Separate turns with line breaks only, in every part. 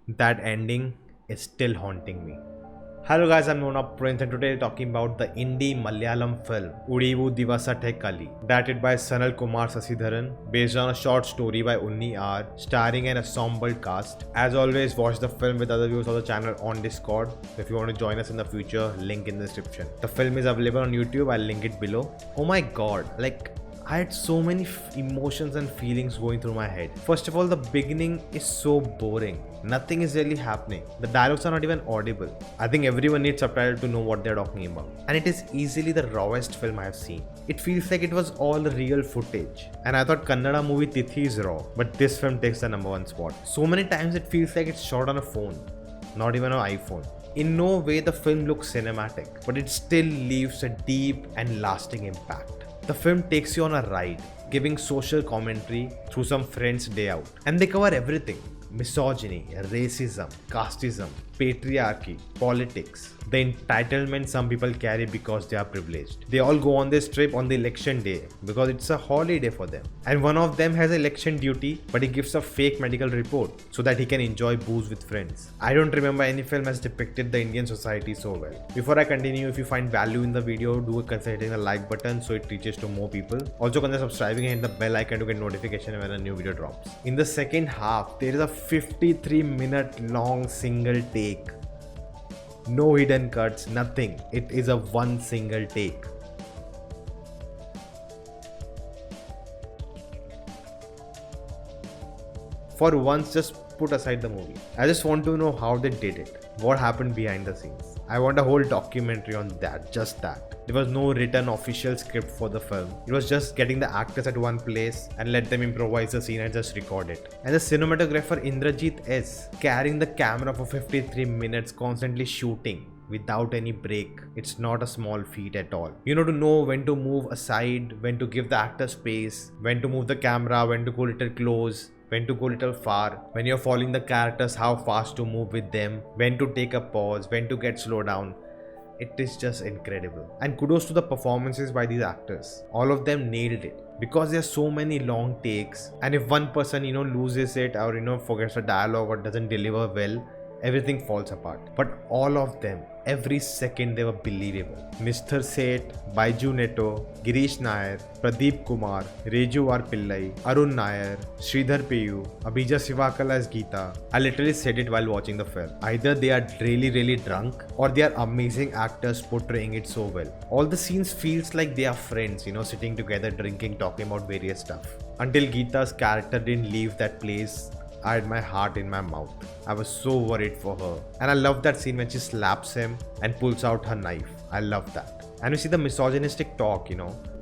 That ending is still haunting me. Hello guys, I'm Nona Prince and today we're talking about the indie Malayalam film Ozhivu Divasathe Kali, directed by Sanal Kumar Sasidharan, based on a short story by Unni R, starring an ensemble cast. As always, watch the film with other viewers of the channel on Discord. If you want to join us in the future, link in the description. The film is available on YouTube, I'll link it below. Oh my god, I had so many emotions and feelings going through my head. First of all, the beginning is so boring. Nothing is really happening. The dialogues are not even audible. I think everyone needs subtitle to know what they're talking about. And it is easily the rawest film I have seen. It feels like it was all real footage. And I thought Kannada movie Tithi is raw, but this film takes the #1 spot. So many times it feels like it's shot on a phone, not even an iPhone. In no way the film looks cinematic, but it still leaves a deep and lasting impact. The film takes you on a ride, giving social commentary through some friends' day out. And they cover everything: misogyny, racism, casteism, patriarchy, politics, the entitlement some people carry because they are privileged. They all go on this trip on the election day because it's a holiday for them. And one of them has election duty, but he gives a fake medical report so that he can enjoy booze with friends. I don't remember any film has depicted the Indian society so well. Before I continue, if you find value in the video, do consider hitting the like button so it reaches to more people. Also consider subscribing and hit the bell icon to get notification when a new video drops. In the second half, there is a 53-minute long single take. No hidden cuts, nothing. It is a one single take. For once, just put aside the movie. I just want to know how they did it. What happened behind the scenes. I want a whole documentary on that, just that. There was no written official script for the film. It was just getting the actors at one place and let them improvise the scene and just record it. And the cinematographer Indrajit S carrying the camera for 53 minutes, constantly shooting without any break. It's not a small feat at all. You know, to know when to move aside, when to give the actor space, when to move the camera, when to go a little close, when to go a little far, when you're following the characters, how fast to move with them, when to take a pause, when to get slow down. It is just incredible. And kudos to the performances by these actors. All of them nailed it. Because there's so many long takes, and if one person, loses it or, forgets a dialogue or doesn't deliver well, everything falls apart. But all of them, every second they were believable. Mr. Seth, Baiju Netto, Girish Nair, Pradeep Kumar, Reju R. Pillai, Arun Nair, Sridhar Peyu, Abhija Sivakala as Geeta. I literally said it while watching the film. Either they are really drunk or they are amazing actors portraying it so well. All the scenes feels like they are friends, sitting together, drinking, talking about various stuff. Until Geeta's character didn't leave that place, I had my heart in my mouth. I was so worried for her. And I love that scene when she slaps him and pulls out her knife. I love that. And we see the misogynistic talk,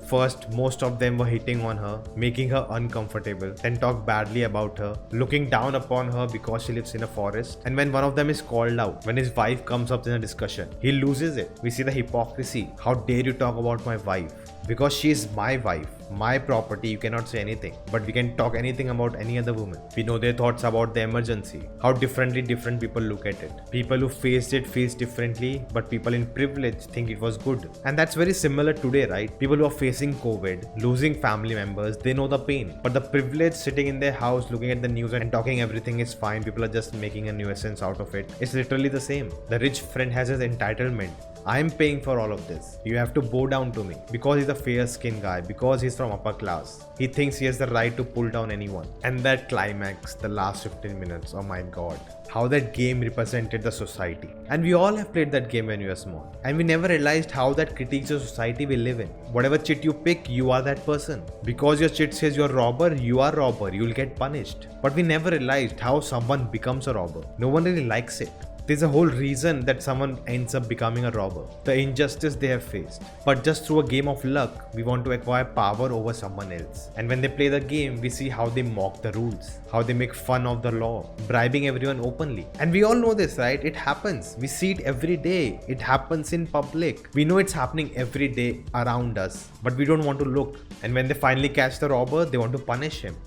First, most of them were hitting on her, making her uncomfortable, then talk badly about her, looking down upon her because she lives in a forest. And when one of them is called out, when his wife comes up in a discussion, he loses it. We see the hypocrisy. How dare you talk about my wife? Because she is my wife, my property, you cannot say anything. But we can talk anything about any other woman. We know their thoughts about the emergency, how different people look at it. People who faced it face differently, but people in privilege think it was good. And that's very similar today, right? People who are facing COVID, losing family members, they know the pain. But the privileged sitting in their house looking at the news and talking everything is fine, people are just making a nuisance out of it. It's literally the same. The rich friend has his entitlement. I'm paying for all of this. You have to bow down to me. Because he's a fair-skinned guy, because he's from upper class. He thinks he has the right to pull down anyone. And that climax, the last 15 minutes, oh my god. How that game represented the society. And we all have played that game when we were small. And we never realized how that critiques the society we live in. Whatever chit you pick, you are that person. Because your chit says you're a robber, you are a robber. You'll get punished. But we never realized how someone becomes a robber. No one really likes it. There's a whole reason that someone ends up becoming a robber. The injustice they have faced. But just through a game of luck, we want to acquire power over someone else. And when they play the game, we see how they mock the rules. How they make fun of the law. Bribing everyone openly. And we all know this, right? It happens. We see it every day. It happens in public. We know it's happening every day around us. But we don't want to look. And when they finally catch the robber, they want to punish him.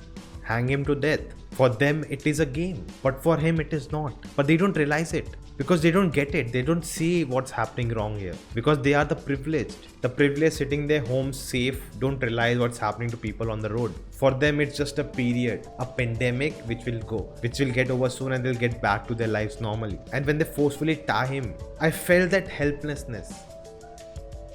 hang him to death. For them, it is a game, but for him, it is not. But they don't realize it because they don't get it. They don't see what's happening wrong here because they are the privileged. The privileged sitting their homes safe don't realize what's happening to people on the road. For them, it's just a period, a pandemic which will get over soon and they'll get back to their lives normally. And when they forcefully tie him, I felt that helplessness.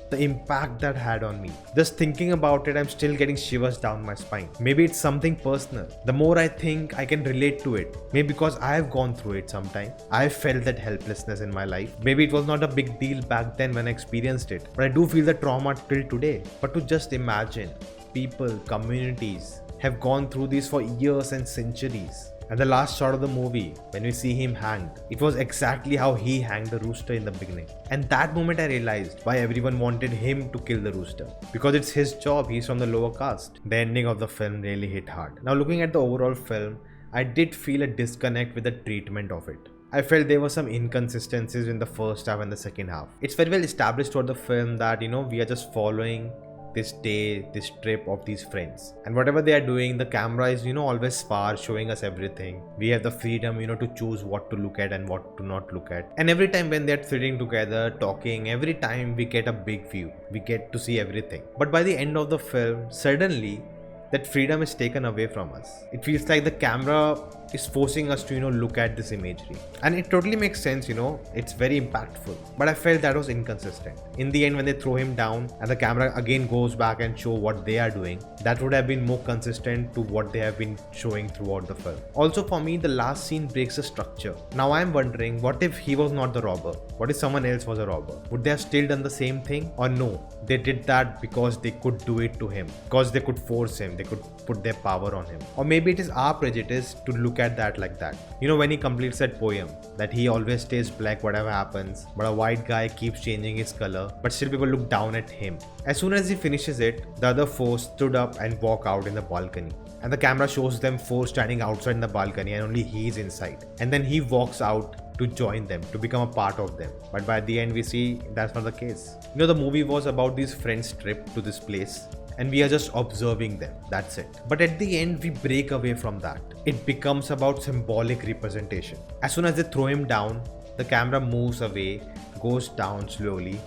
The impact that had on me. Just thinking about it, I'm still getting shivers down my spine. Maybe it's something personal. The more I think, I can relate to it. Maybe because I have gone through it sometime. I felt that helplessness in my life. Maybe it was not a big deal back then when I experienced it. But I do feel the trauma till today. But to just imagine, people, communities have gone through this for years and centuries. And the last shot of the movie, when we see him hanged, it was exactly how he hanged the rooster in the beginning. And that moment I realized why everyone wanted him to kill the rooster. Because it's his job, he's from the lower caste. The ending of the film really hit hard. Now looking at the overall film, I did feel a disconnect with the treatment of it. I felt there were some inconsistencies in the first half and the second half. It's very well established throughout the film that, we are just following this day, this trip of these friends, and whatever they are doing, the camera is always far, showing us everything. We have the freedom to choose what to look at and what to not look at. And every time when they're sitting together talking, every time we get a big view, we get to see everything. But by the end of the film, suddenly that freedom is taken away from us. It feels like the camera is forcing us to look at this imagery, and it totally makes sense. It's very impactful, but I felt that was inconsistent. In the end, when they throw him down and the camera again goes back and show what they are doing, that would have been more consistent to what they have been showing throughout the film. Also for me, the last scene breaks the structure. Now I'm wondering, what if he was not the robber? What if someone else was a robber? Would they have still done the same thing? Or no, they did that because they could do it to him, because they could force him, they could put their power on him. Or maybe it is our prejudice to look at that like that. When he completes that poem, that he always stays black whatever happens, but a white guy keeps changing his color, but still people look down at him. As soon as he finishes it, the other four stood up and walk out in the balcony. And the camera shows them four standing outside in the balcony and only he is inside. And then he walks out to join them, to become a part of them. But by the end we see that's not the case. The movie was about these friends' trip to this place, and we are just observing them, that's it. But at the end, we break away from that. It becomes about symbolic representation. As soon as they throw him down, the camera moves away, goes down slowly,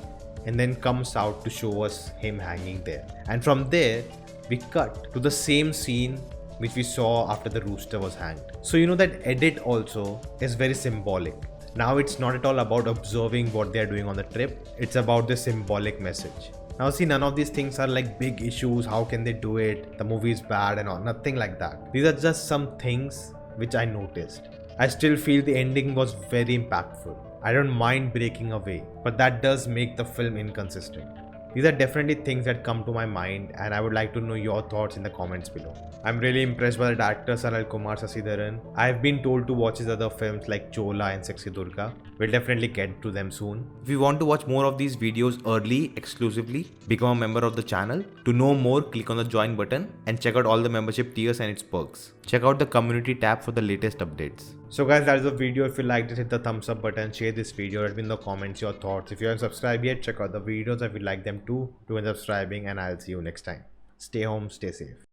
and then comes out to show us him hanging there. And from there, we cut to the same scene which we saw after the rooster was hanged. So that edit also is very symbolic. Now it's not at all about observing what they are doing on the trip, it's about the symbolic message. Now see, none of these things are like big issues, how can they do it, the movie is bad and all, nothing like that. These are just some things which I noticed. I still feel the ending was very impactful. I don't mind breaking away, but that does make the film inconsistent. These are definitely things that come to my mind, and I would like to know your thoughts in the comments below. I'm really impressed by the director Sanal Kumar Sasidharan. I've been told to watch his other films like Chola and Sexy Durga. We'll definitely get to them soon. If you want to watch more of these videos early, exclusively, become a member of the channel. To know more, click on the join button and check out all the membership tiers and its perks. Check out the community tab for the latest updates. So guys, that is the video. If you liked it, hit the thumbs up button, share this video, write in the comments your thoughts. If you haven't subscribed yet, check out the videos if you like them too. Do subscribing, and I'll see you next time. Stay home, stay safe.